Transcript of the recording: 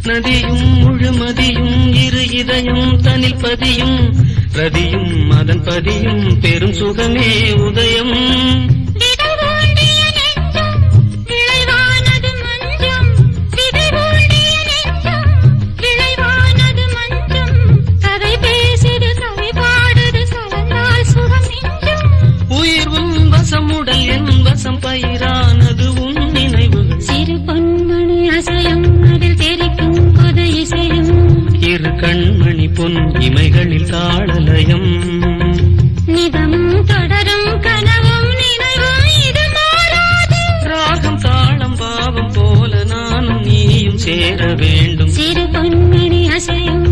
நதியும் முழுமதியும் இரு இதயம் தனில் பதியும் ரதியும் அதன் பதியும் பெரும் சுகமே உதயம். உடல் என் வசம் பயிரானது உன் நினைவுகள். சிறு பொன்மணி அசையும் அதில் தெரிக்கும் புது இசையும். இரு கண்மணி பொன் இமைகளில் தாளலயம். நிதம் தொடரும் கனவும் நினைவும் இது மாறாது. ராகம் தாளம் பாவம் போல நானும் நீயும் சேர வேண்டும். சிறு பொன்மணி அசையும்